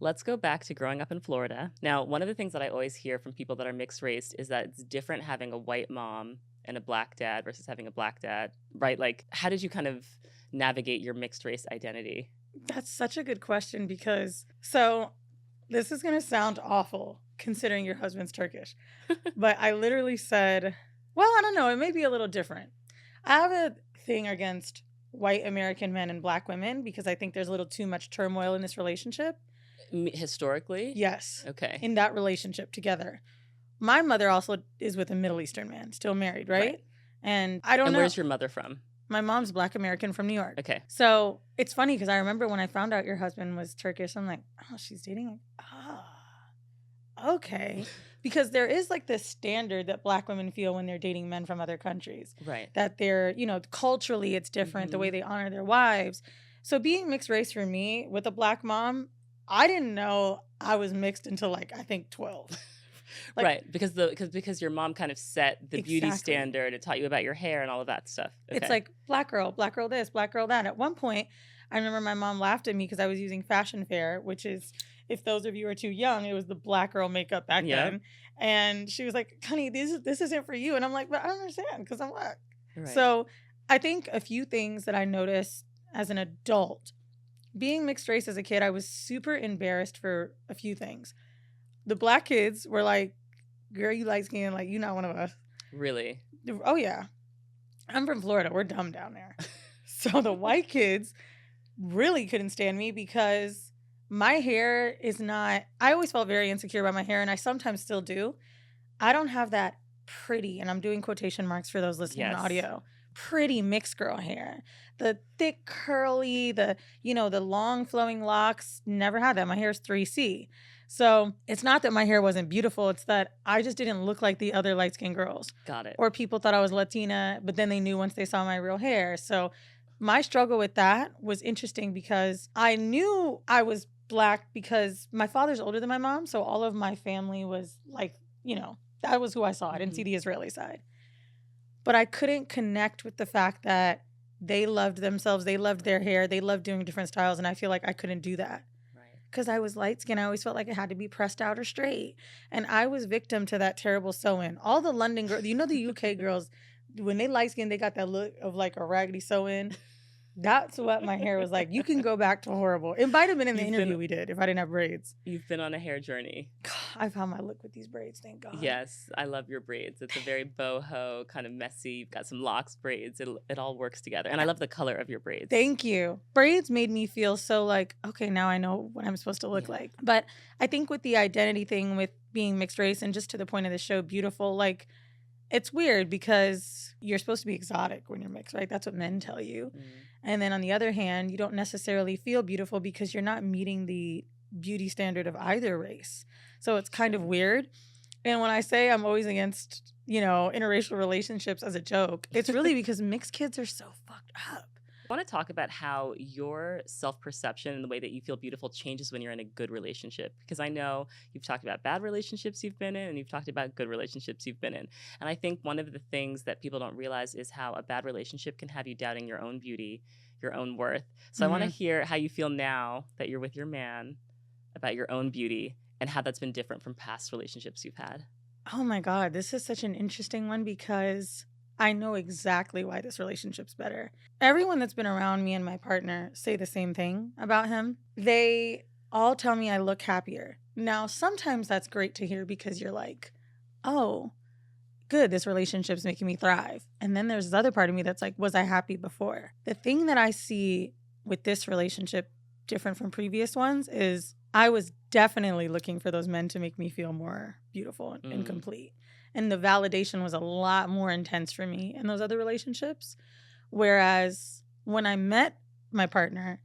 Let's go back to growing up in Florida. Now, one of the things that I always hear from people that are mixed race is that it's different having a white mom and a black dad versus having a black dad, right? Like, how did you kind of navigate your mixed race identity? That's such a good question because so this is going to sound awful considering your husband's Turkish. But I literally said, well, I don't know, it may be a little different. I have a thing against white American men and black women because I think there's a little too much turmoil in this relationship. Historically? Yes. Okay. In that relationship together. My mother also is with a Middle Eastern man, still married, right? And I don't And know. where's your mother from? My mom's Black American from New York. Okay. So it's funny because I remember when I found out your husband was Turkish, I'm like, oh, she's dating. Okay. Because there is like this standard that black women feel when they're dating men from other countries. Right. That they're, culturally it's different, the way they honor their wives. So being mixed race for me with a black mom, I didn't know I was mixed until I think 12. Right, because your mom kind of set the beauty standard. It taught you about your hair and all of that stuff. Okay. It's like black girl this, black girl that. At one point, I remember my mom laughed at me because I was using Fashion Fair, which is, if those of you are too young, it was the black girl makeup back then. And she was like, honey, this isn't for you. And I'm like, but I don't understand because I'm black. Right. So I think a few things that I noticed as an adult, being mixed race as a kid, I was super embarrassed for a few things. The black kids were like, girl, you light skin, like, you're not one of us. Really? Oh, yeah. I'm from Florida. We're dumb down there. So the white kids really couldn't stand me because my hair is not, I always felt very insecure about my hair, and I sometimes still do. I don't have that pretty, and I'm doing quotation marks for those listening on audio, pretty mixed girl hair. The thick, curly, the long flowing locks, never had that. My hair is 3C. So it's not that my hair wasn't beautiful. It's that I just didn't look like the other light-skinned girls. Got it. Or people thought I was Latina, but then they knew once they saw my real hair. So my struggle with that was interesting because I knew I was black because my father's older than my mom. So all of my family was like, that was who I saw. I didn't see the Israeli side. But I couldn't connect with the fact that they loved themselves. They loved their hair. They loved doing different styles. And I feel like I couldn't do that. Because I was light skinned, I always felt like it had to be pressed out or straight. And I was victim to that terrible sew-in. All the London girls, the UK girls, when they light skinned, they got that look of like a raggedy sew-in. That's what my hair was like. You can go back to horrible. It might have been in the interview we did if I didn't have braids. You've been on a hair journey. God, I found my look with these braids, thank God. Yes, I love your braids. It's a very boho, kind of messy. You've got some locks braids. It all works together. And I love the color of your braids. Thank you. Braids made me feel so like, okay, now I know what I'm supposed to look like. But I think with the identity thing, with being mixed race, and just to the point of the show, beautiful, like, it's weird because you're supposed to be exotic when you're mixed, right? That's what men tell you. And then on the other hand, you don't necessarily feel beautiful because you're not meeting the beauty standard of either race. So it's kind of weird. And when I say I'm always against, interracial relationships as a joke, it's really because mixed kids are so fucked up. I want to talk about how your self-perception and the way that you feel beautiful changes when you're in a good relationship. Because I know you've talked about bad relationships you've been in, and you've talked about good relationships you've been in. And I think one of the things that people don't realize is how a bad relationship can have you doubting your own beauty, your own worth. So I want to hear how you feel now that you're with your man about your own beauty and how that's been different from past relationships you've had. Oh my God, this is such an interesting one because I know exactly why this relationship's better. Everyone that's been around me and my partner say the same thing about him. They all tell me I look happier. Now, sometimes that's great to hear because you're like, oh, good, this relationship's making me thrive. And then there's this other part of me that's like, was I happy before? The thing that I see with this relationship different from previous ones is I was definitely looking for those men to make me feel more beautiful and complete. And the validation was a lot more intense for me in those other relationships. Whereas when I met my partner,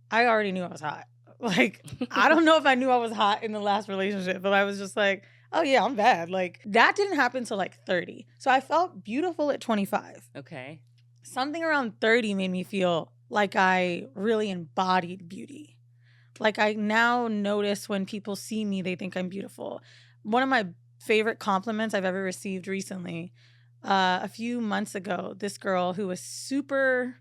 I already knew I was hot. Like, I don't know if I knew I was hot in the last relationship, but I was just like, oh yeah, I'm bad. Like, that didn't happen till like 30. So I felt beautiful at 25. Okay. Something around 30 made me feel like I really embodied beauty. Like, I now notice when people see me, they think I'm beautiful. One of my favorite compliments I've ever received recently, a few months ago, this girl who was super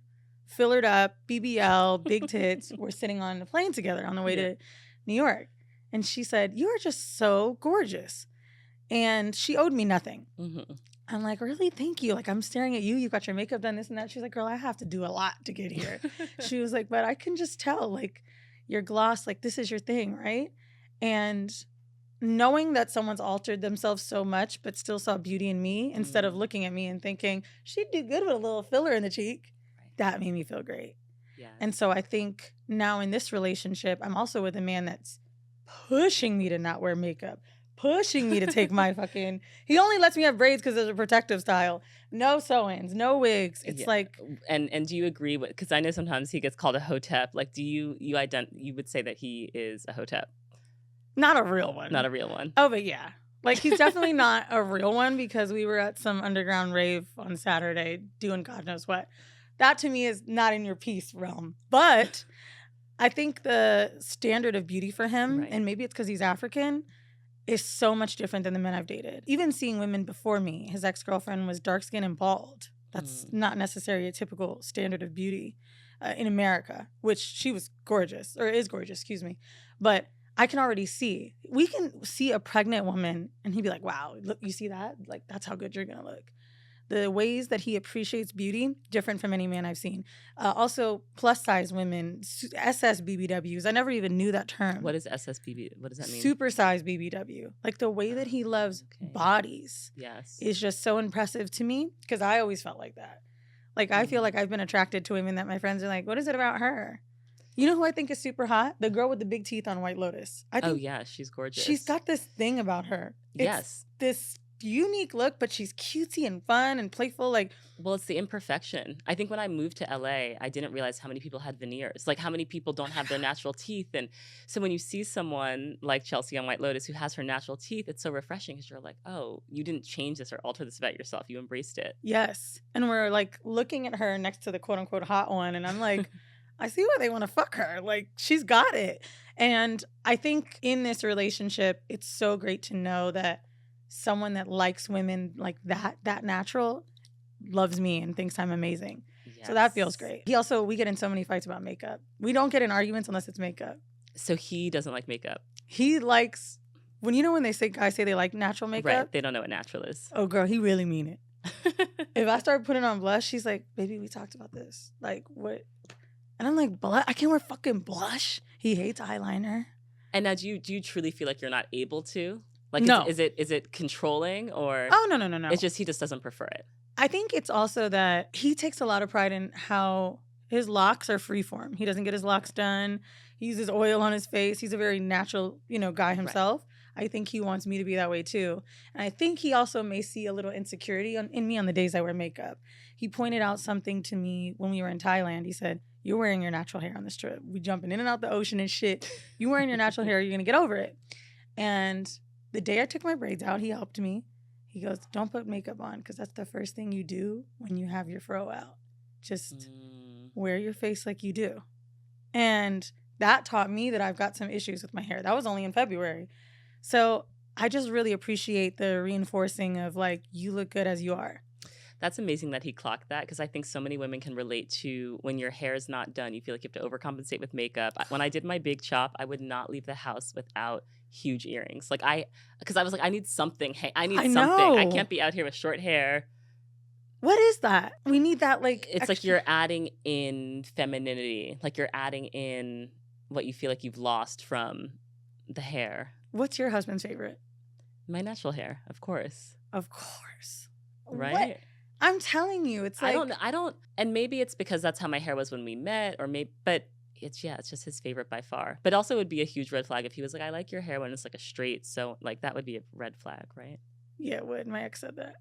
fillered up, BBL, big tits, were sitting on the plane together on the way to New York. And she said, you are just so gorgeous. And she owed me nothing. Mm-hmm. I'm like, really? Thank you. Like, I'm staring at you. You got your makeup done, this and that. She's like, girl, I have to do a lot to get here. She was like, but I can just tell, like, your gloss, like, this is your thing, right? And knowing that someone's altered themselves so much, but still saw beauty in me, instead of looking at me and thinking, she'd do good with a little filler in the cheek, that made me feel great. Yes. And so I think now in this relationship, I'm also with a man that's pushing me to not wear makeup, pushing me to take my fucking, he only lets me have braids because there's a protective style. No sew-ins, no wigs. It's like. And do you agree with, because I know sometimes he gets called a hotep. Like, do you would say that he is a hotep? Not a real one. Not a real one. Oh, but yeah. Like, he's definitely not a real one, because we were at some underground rave on Saturday doing God knows what. That to me is not in your peace realm. But I think the standard of beauty for him, and maybe it's because he's African, is so much different than the men I've dated. Even seeing women before me, his ex-girlfriend was dark-skinned and bald. That's not necessarily a typical standard of beauty in America, which she was gorgeous, or is gorgeous, excuse me. But I can already see. We can see a pregnant woman and he'd be like, wow, look, you see that? Like, that's how good you're going to look. The ways that he appreciates beauty, different from any man I've seen. Also, plus size women, SS BBWs. I never even knew that term. What is SSBB? What does that mean? Super size BBW. Like, the way that he loves bodies is just so impressive to me, because I always felt like that. Like, I feel like I've been attracted to women that my friends are like, what is it about her? You know who I think is super hot? The girl with the big teeth on White Lotus. I think she's gorgeous. She's got this thing about her. It's this unique look, but she's cutesy and fun and playful. Like, well, it's the imperfection. I think when I moved to LA, I didn't realize how many people had veneers. Like, how many people don't have their natural teeth. And so when you see someone like Chelsea on White Lotus who has her natural teeth, it's so refreshing, because you're like, oh, you didn't change this or alter this about yourself. You embraced it. Yes. And we're like looking at her next to the quote unquote hot one, and I'm like, I see why they want to fuck her. Like, she's got it. And I think in this relationship, it's so great to know that someone that likes women like that natural, loves me and thinks I'm amazing. Yes. So that feels great. We get in so many fights about makeup. We don't get in arguments unless it's makeup. So he doesn't like makeup. He likes, when guys say they like natural makeup. Right. They don't know what natural is. Oh, girl, he really mean it. If I start putting on blush, she's like, baby, we talked about this. Like, what? And I'm like, blush? I can't wear fucking blush. He hates eyeliner. And now, do you truly feel like you're not able to? Like, no. Is it controlling, or? Oh, no. It's just he just doesn't prefer it. I think it's also that he takes a lot of pride in how his locks are freeform. He doesn't get his locks done. He uses oil on his face. He's a very natural, guy himself. Right. I think he wants me to be that way too. And I think he also may see a little insecurity in me on the days I wear makeup. He pointed out something to me when we were in Thailand. He said, you're wearing your natural hair on this trip. We jumping in and out the ocean and shit. You wearing your natural hair, you're going to get over it. And the day I took my braids out, he helped me. He goes, don't put makeup on, because that's the first thing you do when you have your fro out. Just wear your face like you do. And that taught me that I've got some issues with my hair. That was only in February. So I just really appreciate the reinforcing of, like, you look good as you are. That's amazing that he clocked that, because I think so many women can relate to when your hair is not done. You feel like you have to overcompensate with makeup. When I did my big chop, I would not leave the house without huge earrings. Like, because I was like, I need something. Hey, I need something. Know. I can't be out here with short hair. What is that? We need that, like, it's extra. Like you're adding in femininity. Like, you're adding in what you feel like you've lost from the hair. What's your husband's favorite? My natural hair, of course. Of course. Right? What? I'm telling you, it's like, I don't, and maybe it's because that's how my hair was when we met, or maybe, but it's just his favorite by far. But also, it would be a huge red flag if he was like, I like your hair when it's like a straight. So, like, that would be a red flag, right? Yeah, it would. My ex said that.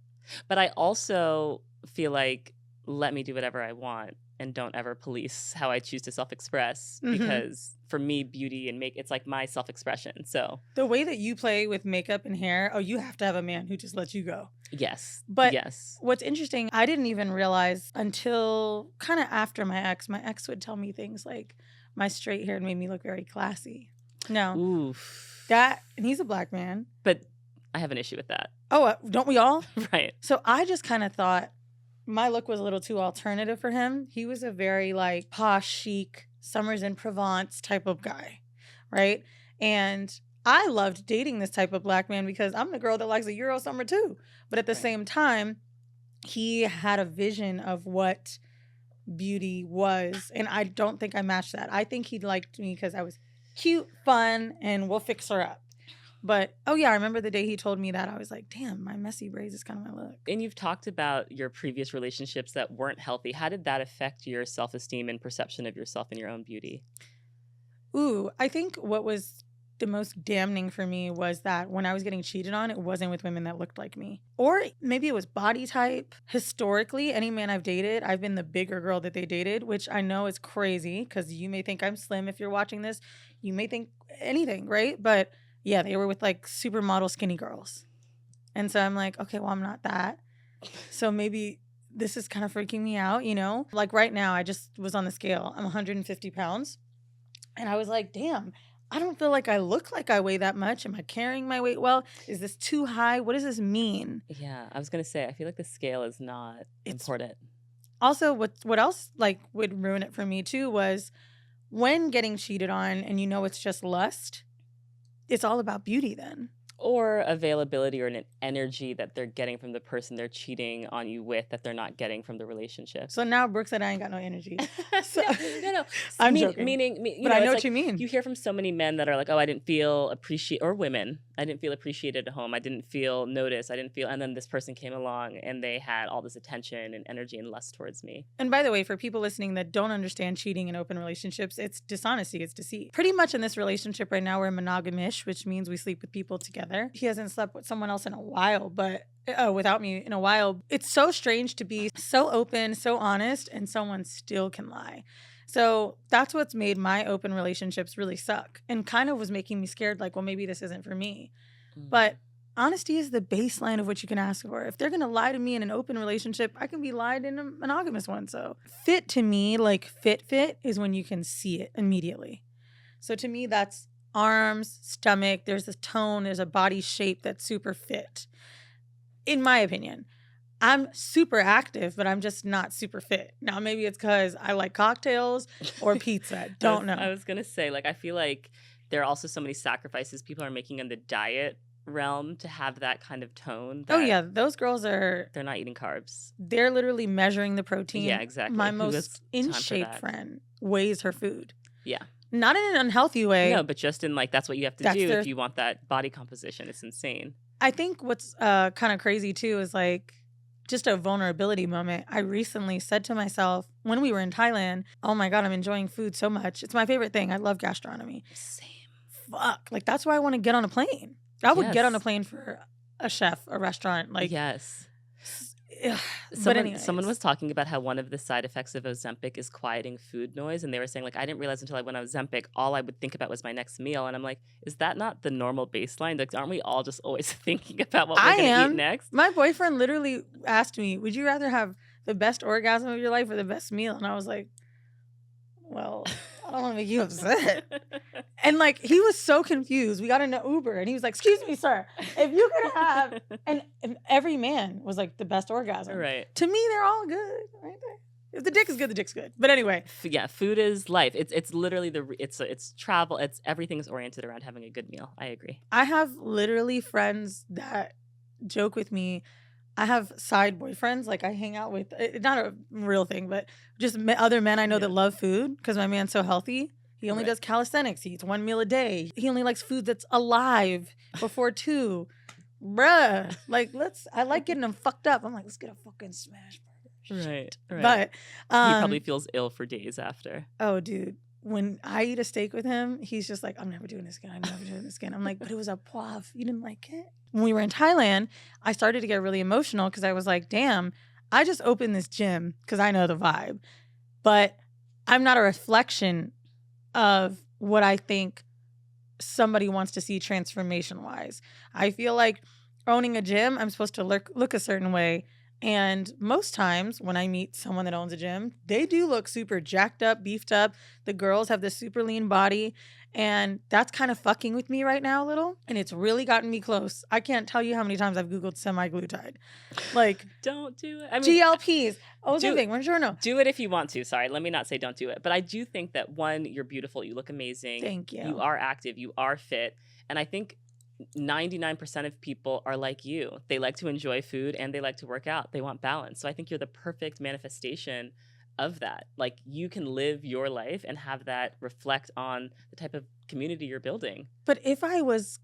But I also feel like, let me do whatever I want and don't ever police how I choose to self-express, because for me, beauty and it's like my self-expression. So the way that you play with makeup and hair, you have to have a man who just lets you go. Yes. But yes. What's interesting, I didn't even realize until kind of after my ex would tell me things like my straight hair made me look very classy. No. Oof. And he's a black man. But I have an issue with that. Oh, don't we all? Right. So I just kind of thought my look was a little too alternative for him. He was a very, like, posh, chic, summers in Provence type of guy, right? And I loved dating this type of black man because I'm the girl that likes a Euro summer too. But at the same time, he had a vision of what beauty was. And I don't think I matched that. I think he liked me because I was cute, fun, and we'll fix her up. But, oh yeah, I remember the day he told me that. I was like, damn, my messy braids is kind of my look. And you've talked about your previous relationships that weren't healthy. How did that affect your self-esteem and perception of yourself and your own beauty? Ooh, I think what was the most damning for me was that when I was getting cheated on, it wasn't with women that looked like me. Or maybe it was body type. Historically, any man I've dated, I've been the bigger girl that they dated, which I know is crazy because you may think I'm slim if you're watching this. You may think anything, right? But yeah, they were with like supermodel skinny girls. And so I'm like, okay, well, I'm not that. So maybe this is kind of freaking me out, you know? Like right now, I just was on the scale. I'm 150 pounds. And I was like, damn, I don't feel like I look like I weigh that much. Am I carrying my weight well? Is this too high? What does this mean? Yeah, I was going to say, I feel like the scale is not important. Also, what else like would ruin it for me too was when getting cheated on and you know it's just lust, it's all about beauty then. Or availability or an energy that they're getting from the person they're cheating on you with that they're not getting from the relationship. So now Brooke said I ain't got no energy. So, no. I'm joking. Meaning, but I know what you mean. You hear from so many men that are like, oh, I didn't feel appreciated, or women, I didn't feel appreciated at home. I didn't feel noticed. And then this person came along and they had all this attention and energy and lust towards me. And by the way, for people listening that don't understand cheating in open relationships, it's dishonesty, it's deceit. Pretty much in this relationship right now, we're monogamish, which means we sleep with people together. He hasn't slept with someone else in a while, but without me in a while. It's so strange to be so open, so honest, and someone still can lie. So that's what's made my open relationships really suck and kind of was making me scared, like, well, maybe this isn't for me. But honesty is the baseline of what you can ask for. If they're going to lie to me in an open relationship, I can be lied in a monogamous one. So fit to me, like fit is when you can see it immediately. So to me, that's arms, stomach, there's a tone, there's a body shape that's super fit. In my opinion, I'm super active, but I'm just not super fit. Now, maybe it's because I like cocktails or pizza. Don't know. I was going to say, like, I feel like there are also so many sacrifices people are making in the diet realm to have that kind of tone. Oh, yeah. Those girls are... They're not eating carbs. They're literally measuring the protein. Yeah, exactly. My most in-shape friend weighs her food. Yeah. Not in an unhealthy way. No, but just in like, that's what you have to do if you want that body composition. It's insane. I think what's kind of crazy too is like just a vulnerability moment. I recently said to myself when we were in Thailand, oh my God, I'm enjoying food so much. It's my favorite thing. I love gastronomy. Same. Fuck. Like that's why I want to get on a plane. I would get on a plane for a chef, a restaurant. Like yes. But someone was talking about how one of the side effects of Ozempic is quieting food noise, and they were saying like, I didn't realize until I went on Ozempic, all I would think about was my next meal, and I'm like, is that not the normal baseline? Like, aren't we all just always thinking about what we're gonna eat next? My boyfriend literally asked me, would you rather have the best orgasm of your life or the best meal? And I was like, well, I don't want to make you upset. And like, he was so confused. We got in an Uber and he was like, excuse me, sir, if you could have, and every man was like the best orgasm. Right. To me, they're all good. Right? If the dick is good, the dick's good. But anyway. Yeah, food is life. It's literally it's travel. It's everything's oriented around having a good meal. I agree. I have literally friends that joke with me. I have side boyfriends, like I hang out with, not a real thing, but just other men I know that love food because my man's so healthy. He only does calisthenics. He eats one meal a day. He only likes food that's alive before 2. Bruh, like I like getting them fucked up. I'm like, let's get a fucking smash burger. Right. But he probably feels ill for days after. Oh, dude. When I eat a steak with him, he's just like, I'm never doing this again. I'm never doing this again. I'm like, but it was a poivre. You didn't like it? When we were in Thailand, I started to get really emotional because I was like, damn, I just opened this gym because I know the vibe. But I'm not a reflection of what I think somebody wants to see transformation-wise. I feel like owning a gym, I'm supposed to look a certain way. And most times when I meet someone that owns a gym, they do look super jacked up, beefed up. The girls have this super lean body. And that's kind of fucking with me right now a little. And it's really gotten me close. I can't tell you how many times I've Googled semi-glutide. Like, don't do it. I mean, GLPs. Ozempic, Mounjaro. Do it if you want to. Sorry, let me not say don't do it. But I do think that, one, you're beautiful. You look amazing. Thank you. You are active. You are fit. And I think 99% of people are like you. They like to enjoy food and they like to work out. They want balance. So I think you're the perfect manifestation of that. Like, you can live your life and have that reflect on the type of community you're building. But if I was,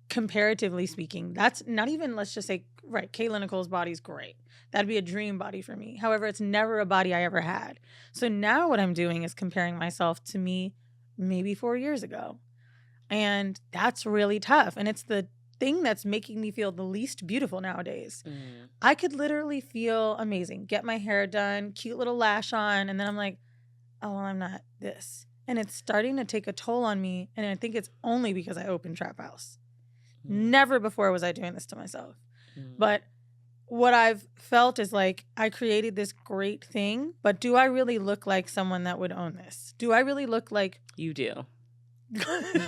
comparatively speaking, that's not even, let's just say, right, Kayla Nicole's body's great. That'd be a dream body for me. However, it's never a body I ever had. So now what I'm doing is comparing myself to me maybe 4 years ago. And that's really tough. And it's the thing that's making me feel the least beautiful nowadays. I could literally feel amazing, get my hair done, cute little lash on, and then I'm like, oh, well, I'm not this. And it's starting to take a toll on me. And I think it's only because I opened Trap House. Never before was I doing this to myself. But what I've felt is like, I created this great thing, but do I really look like someone that would own this? Do I really look like... You do.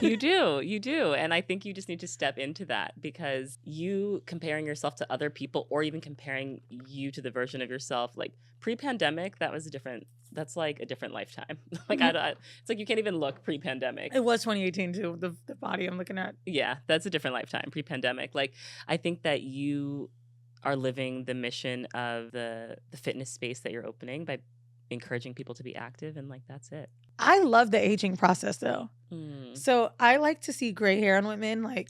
You do. And I think you just need to step into that, because you comparing yourself to other people, or even comparing you to the version of yourself, like pre-pandemic, that's like a different lifetime. Like, it's like you can't even look pre-pandemic. It was 2018 too, the body I'm looking at. Yeah, that's a different lifetime, pre-pandemic. Like, I think that you are living the mission of the fitness space that you're opening by encouraging people to be active, and like, that's it. I love the aging process though. So I like to see gray hair on women. Like,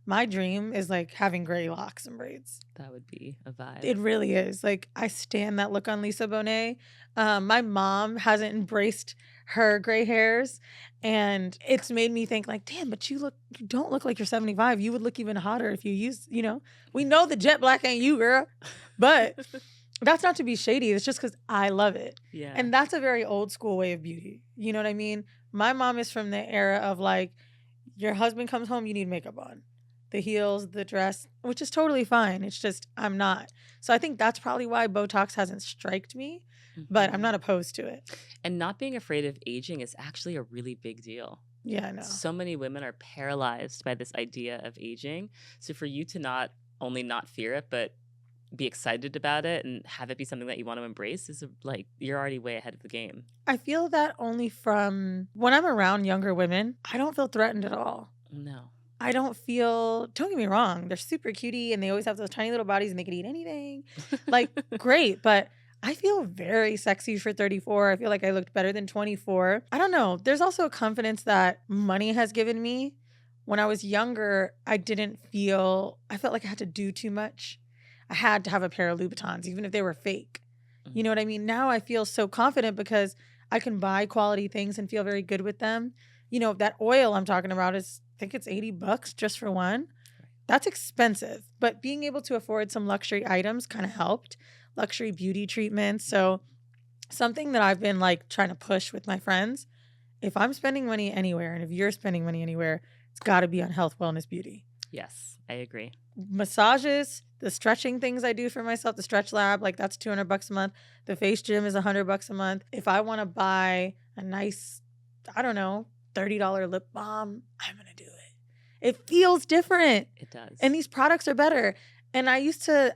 my dream is like having gray locks and braids. That would be a vibe. It really is. Like, I stand that look on Lisa Bonet. My mom hasn't embraced her gray hairs, and it's made me think like, damn, but you don't look like you're 75. You would look even hotter if you used, we know the jet black ain't you, girl, but that's not to be shady. It's just because I love it. Yeah. And that's a very old school way of beauty. You know what I mean? My mom is from the era of like, your husband comes home, you need makeup on. The heels, the dress, which is totally fine. It's just, I'm not. So I think that's probably why Botox hasn't striked me, but I'm not opposed to it. And not being afraid of aging is actually a really big deal. Yeah, I know. So many women are paralyzed by this idea of aging. So for you to not only not fear it, but be excited about it and have it be something that you want to embrace is like, you're already way ahead of the game. I feel that only from when I'm around younger women, I don't feel threatened at all. No. I don't feel, don't get me wrong, they're super cutie and they always have those tiny little bodies and they can eat anything. Like, great, but I feel very sexy for 34. I feel like I looked better than 24. I don't know. There's also a confidence that money has given me. When I was younger, I felt like I had to do too much. I had to have a pair of Louboutins, even if they were fake. You know what I mean? Now I feel so confident because I can buy quality things and feel very good with them. That oil I'm talking about I think it's $80 just for one. That's expensive. But being able to afford some luxury items kind of helped. Luxury beauty treatments. So something that I've been like trying to push with my friends, if I'm spending money anywhere and if you're spending money anywhere, it's got to be on health, wellness, beauty. Yes, I agree. Massages, the stretching things I do for myself, the Stretch Lab, like that's $200 a month. The Face Gym is $100 a month. If I want to buy a nice, I don't know, $30 lip balm, I'm going to do it. It feels different. It does. And these products are better. And I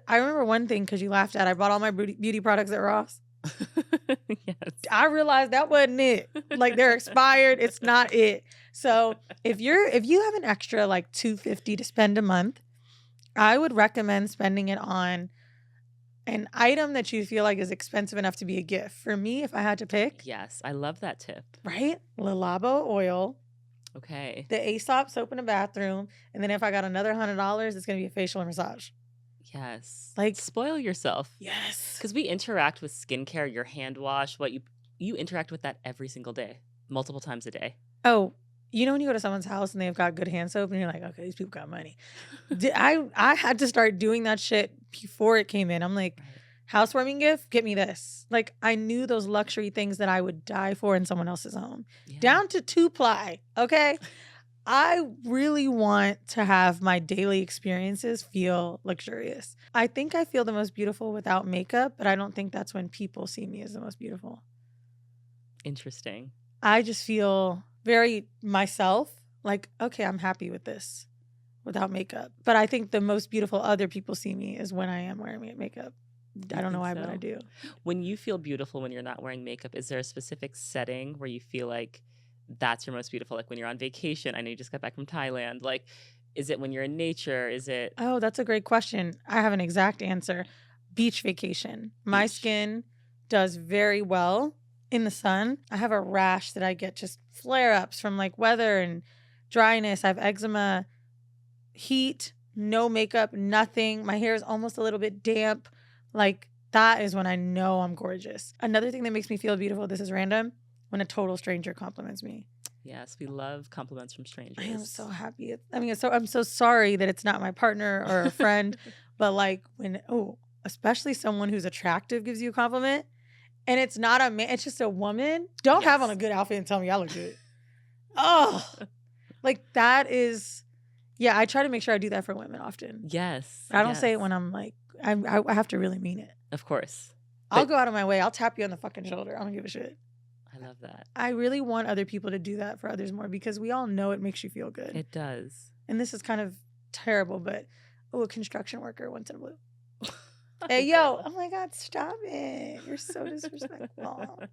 remember one thing, because you laughed at, I bought all my beauty products at Ross. Yes. I realized that wasn't it. Like, they're expired. It's not it. So if you have an extra like $250 to spend a month, I would recommend spending it on an item that you feel like is expensive enough to be a gift. For me, if I had to pick. Yes, I love that tip. Right? Le Labo oil. Okay. The Aesop soap in the bathroom. And then if I got another $100, it's going to be a facial and massage. Yes. Like, spoil yourself. Yes. Because we interact with skincare, your hand wash, you interact with that every single day, multiple times a day. Oh, when you go to someone's house and they've got good hand soap and you're like, okay, these people got money. I had to start doing that shit before it came in. I'm like, housewarming gift, get me this. Like, I knew those luxury things that I would die for in someone else's home. Yeah. Down to 2-ply, okay? I really want to have my daily experiences feel luxurious. I think I feel the most beautiful without makeup, but I don't think that's when people see me as the most beautiful. Interesting. I just feel very myself, like, okay, I'm happy with this without makeup. But I think the most beautiful other people see me is when I am wearing makeup. I don't know why, but I do. When you feel beautiful when you're not wearing makeup, is there a specific setting where you feel like that's your most beautiful? Like when you're on vacation, I know you just got back from Thailand. Like, is it when you're in nature? Is it? Oh, that's a great question. I have an exact answer. Beach vacation. My skin does very well in the sun. I have a rash that I get just flare-ups from like weather and dryness. I have eczema, heat, no makeup, nothing. My hair is almost a little bit damp. Like that is when I know I'm gorgeous. Another thing that makes me feel beautiful, this is random, when a total stranger compliments me. Yes, we love compliments from strangers. I am so happy. I'm so sorry that it's not my partner or a friend, but like when, especially someone who's attractive gives you a compliment and it's not a man, it's just a woman. Don't have on a good outfit and tell me I look good. Oh, like that is, yeah, I try to make sure I do that for women often. Yes. I don't say it when I'm like, I have to really mean it. Of course. I'll go out of my way. I'll tap you on the fucking shoulder. I don't give a shit. I love that. I really want other people to do that for others more because we all know it makes you feel good. It does. And this is kind of terrible, but a construction worker once in a blue. Hey, yo. Oh my God, stop it. You're so disrespectful.